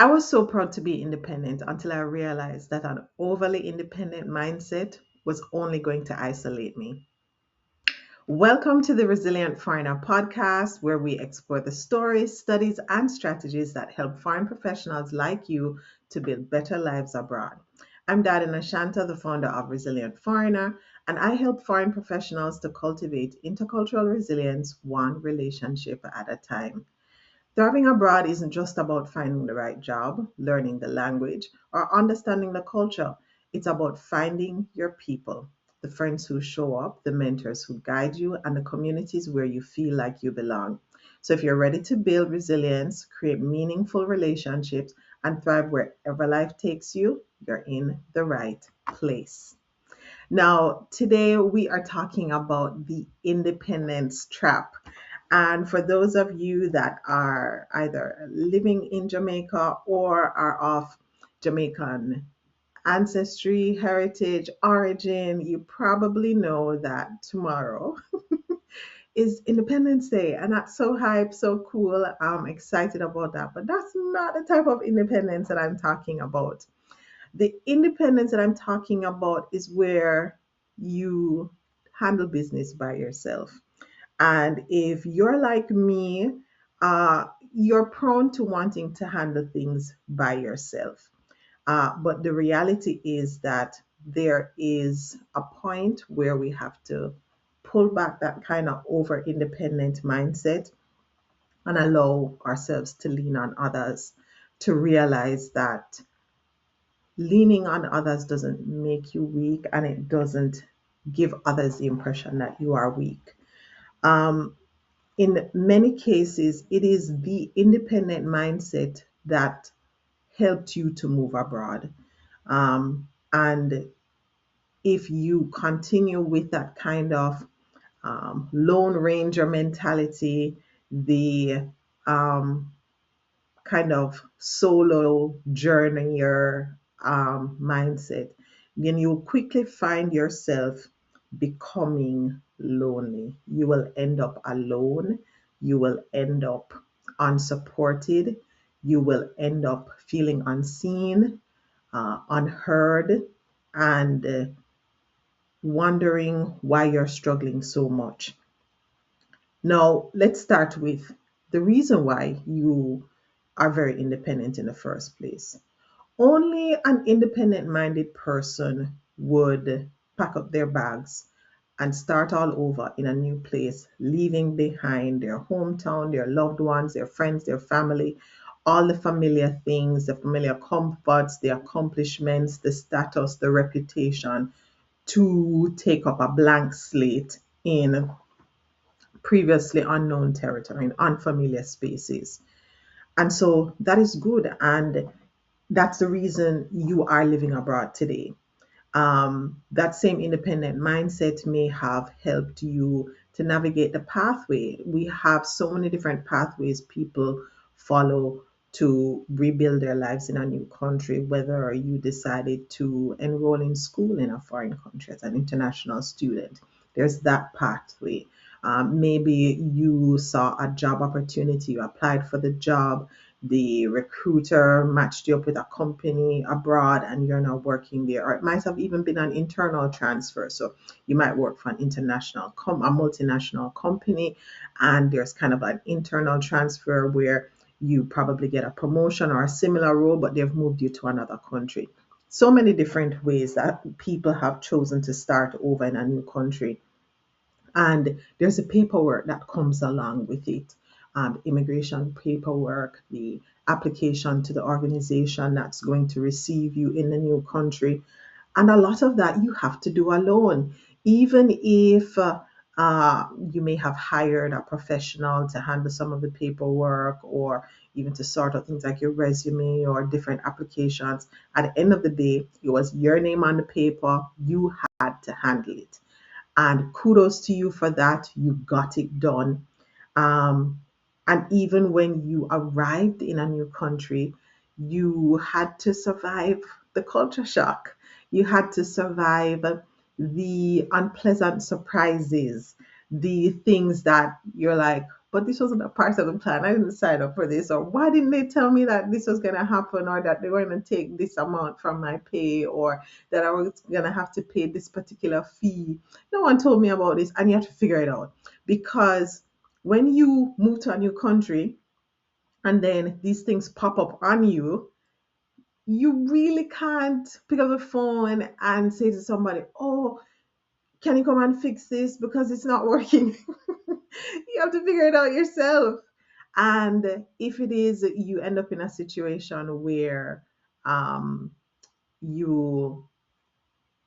I was so proud to be independent until I realized that an overly independent mindset was only going to isolate me. Welcome to the Resilient Foreigner podcast, where we explore the stories, studies, and strategies that help foreign professionals like you to build better lives abroad. I'm Darina Shanta, the founder of Resilient Foreigner, and I help foreign professionals to cultivate intercultural resilience one relationship at a time. Thriving abroad isn't just about finding the right job, learning the language, or understanding the culture. It's about finding your people, the friends who show up, the mentors who guide you, and the communities where you feel like you belong. So, if you're ready to build resilience, create meaningful relationships, and thrive wherever life takes you, you're in the right place. Now, today we are talking about the independence trap. And for those of you that are either living in Jamaica or are of Jamaican ancestry, heritage, origin, you probably know that tomorrow is Independence Day. And that's so hype, so cool. I'm excited about that. But that's not the type of independence that I'm talking about. The independence that I'm talking about is where you handle business by yourself. And if you're like me, you're prone to wanting to handle things by yourself. But the reality is that there is a point where we have to pull back that kind of over independent mindset and allow ourselves to lean on others to realize that leaning on others doesn't make you weak and it doesn't give others the impression that you are weak. Um, in many cases, it is the independent mindset that helped you to move abroad. And if you continue with that kind of Lone Ranger mentality, the um, kind of solo journeyer mindset, then you will quickly find yourself becoming lonely. You will end up alone. You will end up unsupported. You will end up feeling unseen, unheard, and wondering why you're struggling so much. Now, let's start with the reason why you are very independent in the first place. Only an independent minded person would pack up their bags and start all over in a new place, leaving behind their hometown, their loved ones, their friends, their family, all the familiar things, the familiar comforts, the accomplishments, the status, the reputation, to take up a blank slate in previously unknown territory, in unfamiliar spaces. And so that is good. And that's the reason you are living abroad today. That same independent mindset may have helped you to navigate the pathway. We have so many different pathways people follow to rebuild their lives in a new country, whether you decided to enroll in school in a foreign country as an international student. There's that pathway. Maybe you saw a job opportunity, you applied for the job, the recruiter matched you up with a company abroad and you're now working there. Or it might have even been an internal transfer. So you might work for an a multinational company, and there's kind of an internal transfer where you probably get a promotion or a similar role, but they've moved you to another country. So many different ways that people have chosen to start over in a new country, and there's a paperwork that comes along with it, immigration paperwork, the application to the organization that's going to receive you in the new country. And a lot of that you have to do alone, even if you may have hired a professional to handle some of the paperwork or even to sort out things like your resume or different applications. At the end of the day, it was your name on the paper, you had to handle it. And kudos to you for that. You got it done. Um, and even when you arrived in a new country, you had to survive the culture shock. You had to survive the unpleasant surprises, the things that you're like, but this wasn't a part of the plan. I didn't sign up for this. Or why didn't they tell me that this was going to happen, or that they were going to take this amount from my pay, or that I was going to have to pay this particular fee? No one told me about this. And you have to figure it out, because when you move to a new country and then these things pop up on you, you really can't pick up the phone and say to somebody, oh, can you come and fix this because it's not working? You have to figure it out yourself. And if it is, you end up in a situation where um, you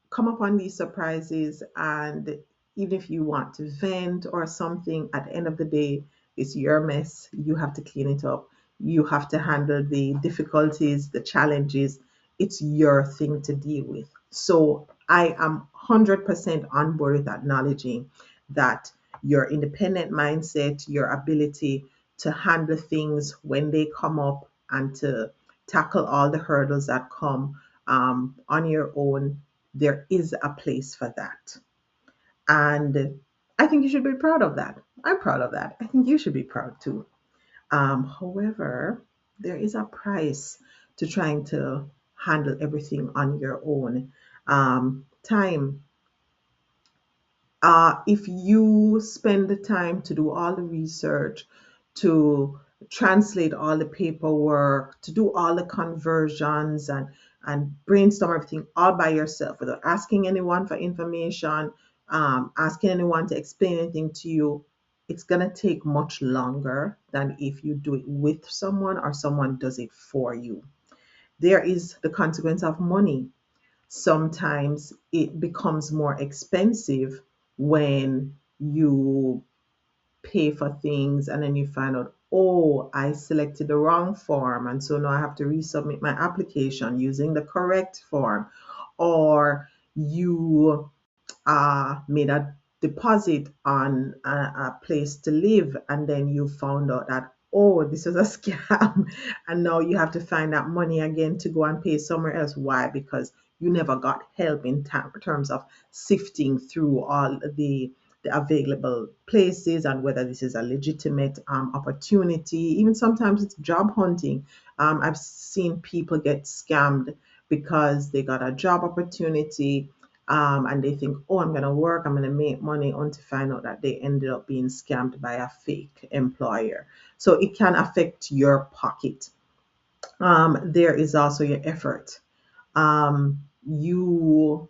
come upon these surprises, and even if you want to vent or something, at the end of the day, it's your mess. You have to clean it up. You have to handle the difficulties, the challenges. It's your thing to deal with. So I am 100% on board with acknowledging that your independent mindset, your ability to handle things when they come up, and to tackle all the hurdles that come on your own, there is a place for that. And I think you should be proud of that. I'm proud of that. I think you should be proud too. However, there is a price to trying to handle everything on your own. Time. If you spend the time to do all the research, to translate all the paperwork, to do all the conversions, and brainstorm everything all by yourself without asking anyone for information, asking anyone to explain anything to you, it's going to take much longer than if you do it with someone or someone does it for you. There is the consequence of money. Sometimes it becomes more expensive when you pay for things and then you find out, oh, I selected the wrong form. And so now I have to resubmit my application using the correct form. Or you made a deposit on a place to live, and then you found out that, oh, this was a scam, and now you have to find that money again to go and pay somewhere else. Why? Because you never got help in terms of sifting through all the available places, and whether this is a legitimate opportunity. Even sometimes it's job hunting. I've seen people get scammed because they got a job opportunity, and they think, oh, I'm going to work, I'm going to make money, only to find out that they ended up being scammed by a fake employer. So it can affect your pocket. There is also your effort. You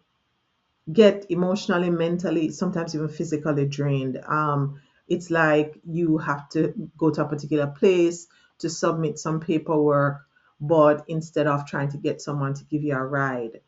get emotionally, mentally, sometimes even physically drained. It's like you have to go to a particular place to submit some paperwork, but instead of trying to get someone to give you a ride,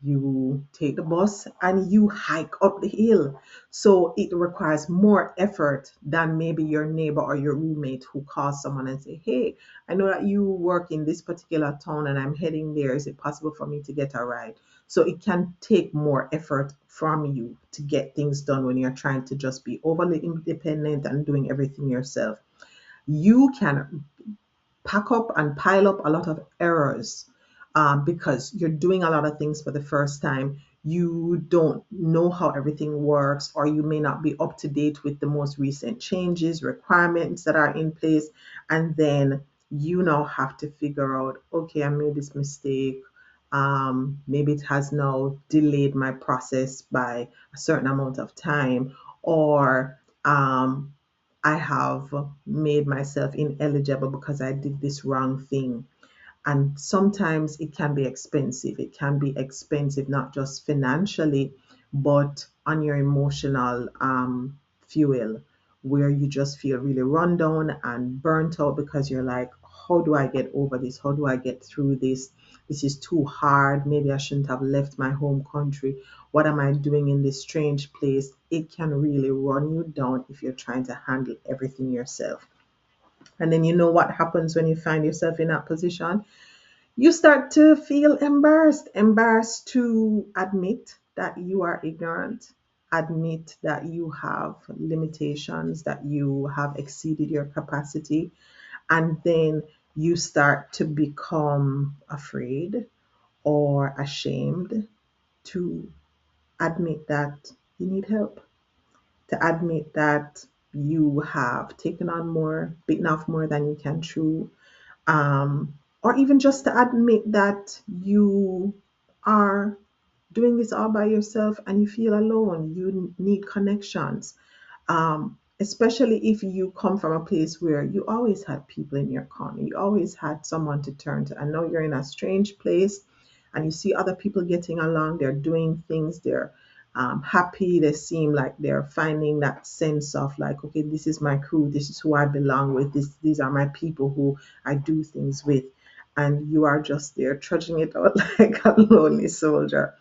you take the bus and you hike up the hill. So it requires more effort than maybe your neighbor or your roommate who calls someone and say, hey, I know that you work in this particular town and I'm heading there. Is it possible for me to get a ride? So it can take more effort from you to get things done when you're trying to just be overly independent and doing everything yourself. You can pack up and pile up a lot of errors, because you're doing a lot of things for the first time. You don't know how everything works, or you may not be up to date with the most recent changes, requirements that are in place. And then you now have to figure out, okay, I made this mistake. Maybe it has now delayed my process by a certain amount of time, or I have made myself ineligible because I did this wrong thing. And sometimes it can be expensive. It can be expensive, not just financially, but on your emotional fuel, where you just feel really run down and burnt out because you're like, how do I get over this? How do I get through this? This is too hard. Maybe I shouldn't have left my home country. What am I doing in this strange place? It can really run you down if you're trying to handle everything yourself. And then you know what happens when you find yourself in that position? You start to feel embarrassed to admit that you are ignorant, admit that you have limitations, that you have exceeded your capacity, and then you start to become afraid or ashamed to admit that you need help, to admit that you have taken on more, bitten off more than you can chew, um, or even just to admit that you are doing this all by yourself and you feel alone. You need connections, especially if you come from a place where you always had people in your corner, you always had someone to turn to. I know you're in a strange place and you see other people getting along, they're doing things, they're happy, they seem like they're finding that sense of like, okay, this is my crew, this is who I belong with, these are my people who I do things with. And you are just there trudging it out like a lonely soldier,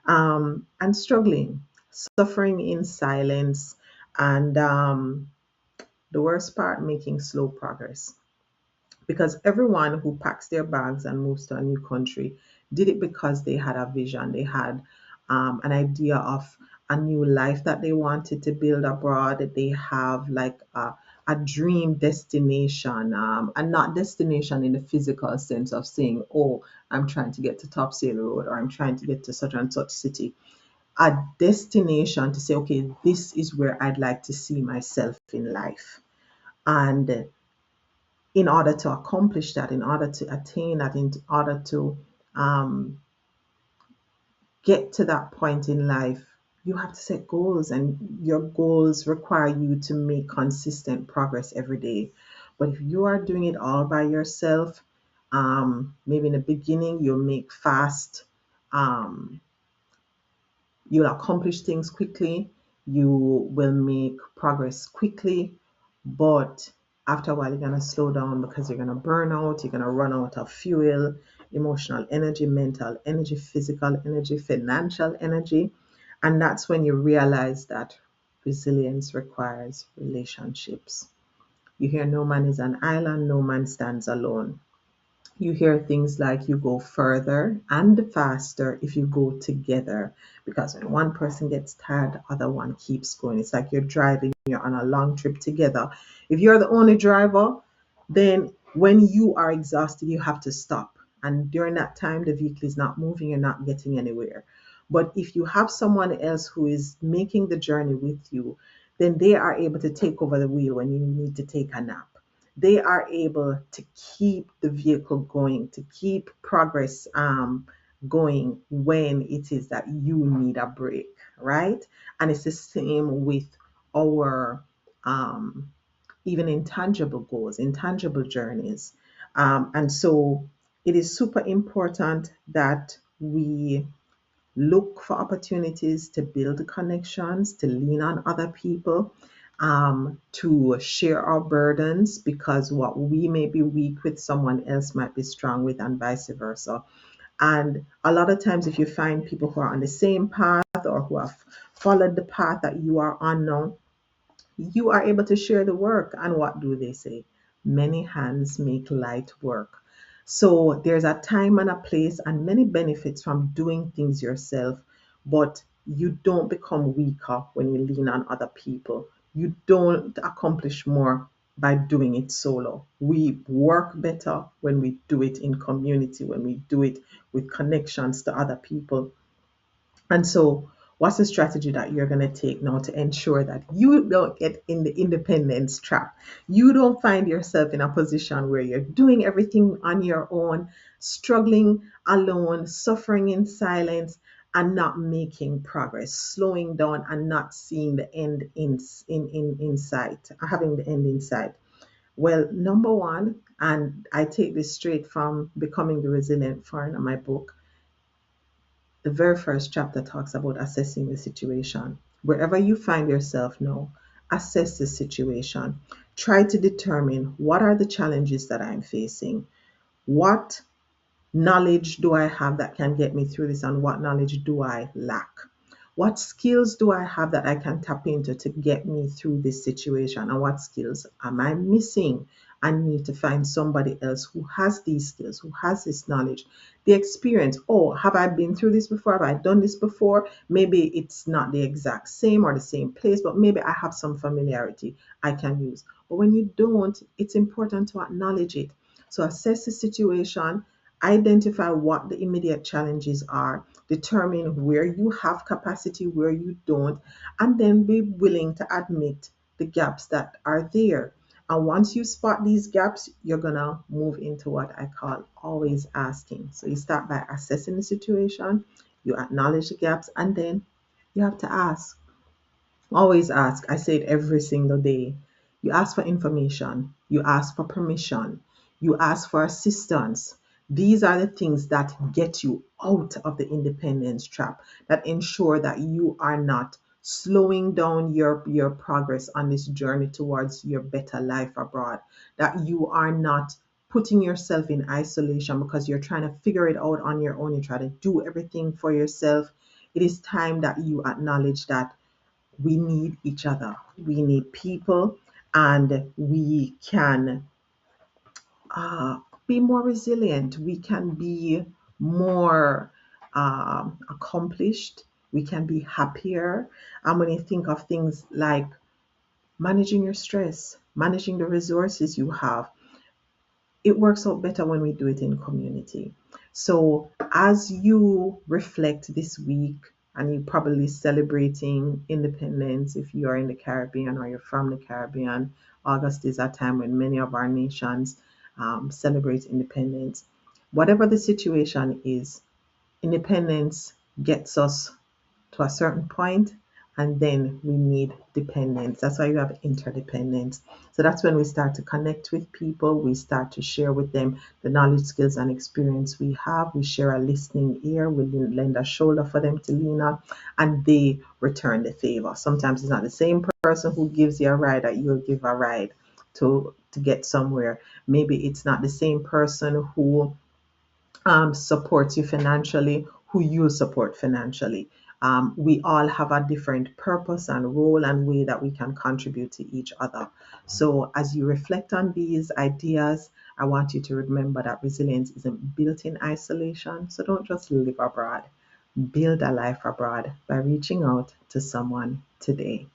and struggling, suffering in silence, and the worst part, making slow progress. Because everyone who packs their bags and moves to a new country did it because they had a vision, they had an idea of a new life that they wanted to build abroad. They have like a dream destination, and not destination in the physical sense of saying, oh, I'm trying to get to Topsail Road or I'm trying to get to such and such city. A destination to say, okay, this is where I'd like to see myself in life. And in order to accomplish that, in order to attain that, in order to um, get to that point in life, you have to set goals, and your goals require you to make consistent progress every day. But if you are doing it all by yourself, maybe in the beginning you'll make fast um, you'll accomplish things quickly, you will make progress quickly, but after a while, you're going to slow down because you're going to burn out, you're going to run out of fuel, emotional energy, mental energy, physical energy, financial energy. And that's when you realize that resilience requires relationships. You hear no man is an island, no man stands alone. You hear things like you go further and faster if you go together, because when one person gets tired, the other one keeps going. It's like you're driving, you're on a long trip together. If you're the only driver, then when you are exhausted, you have to stop. And during that time, the vehicle is not moving, you're not getting anywhere. But if you have someone else who is making the journey with you, then they are able to take over the wheel when you need to take a nap. They are able to keep the vehicle going, to keep progress going when it is that you need a break, right? And it's the same with our um, even intangible goals, intangible journeys. And so it is super important that we look for opportunities to build connections, to lean on other people, to share our burdens, because what we may be weak with, someone else might be strong with, and vice versa. And a lot of times, if you find people who are on the same path or who have followed the path that you are on now, you are able to share the work. And what do they say? Many hands make light work. So there's a time and a place and many benefits from doing things yourself, but you don't become weaker when you lean on other people. You don't accomplish more by doing it solo. We work better when we do it in community, when we do it with connections to other people. And so, what's the strategy that you're going to take now to ensure that you don't get in the independence trap? You don't find yourself in a position where you're doing everything on your own, struggling alone, suffering in silence, and not making progress, slowing down and not seeing the end in sight, having the end in sight. Well, number one, and I take this straight from Becoming the Resilient Foreigner, my book, the very first chapter talks about assessing the situation. Wherever you find yourself now, assess the situation. Try to determine what are the challenges that I'm facing. What knowledge do I have that can get me through this, and what knowledge do I lack? What skills do I have that I can tap into to get me through this situation? And what skills am I missing? I need to find somebody else who has these skills, who has this knowledge, the experience. Oh, have I been through this before? Have I done this before? Maybe it's not the exact same or the same place, but maybe I have some familiarity I can use. But when you don't, it's important to acknowledge it. So assess the situation, identify what the immediate challenges are, determine where you have capacity, where you don't, and then be willing to admit the gaps that are there. And once you spot these gaps, you're going to move into what I call always asking. So you start by assessing the situation, you acknowledge the gaps, and then you have to ask. Always ask. I say it every single day. You ask for information, you ask for permission, you ask for assistance. These are the things that get you out of the independence trap, that ensure that you are not slowing down your progress on this journey towards your better life abroad, that you are not putting yourself in isolation because you're trying to figure it out on your own. You try to do everything for yourself. It is time that you acknowledge that we need each other. We need people, and we can be more resilient. We can be more accomplished. We can be happier. And when you think of things like managing your stress, managing the resources you have, it works out better when we do it in community. So as you reflect this week, and you're probably celebrating independence if you are in the Caribbean or you're from the Caribbean, August is a time when many of our nations celebrate independence. Whatever the situation is, independence gets us to a certain point, and then we need dependence. That's why you have interdependence. So that's when we start to connect with people. We start to share with them the knowledge, skills, and experience we have. We share a listening ear. We lend a shoulder for them to lean on, and they return the favor. Sometimes it's not the same person who gives you a ride that you'll give a ride to get somewhere. Maybe it's not the same person who supports you financially, who you support financially. We all have a different purpose and role and way that we can contribute to each other. So, as you reflect on these ideas, I want you to remember that resilience isn't built in isolation. So, don't just live abroad, build a life abroad by reaching out to someone today.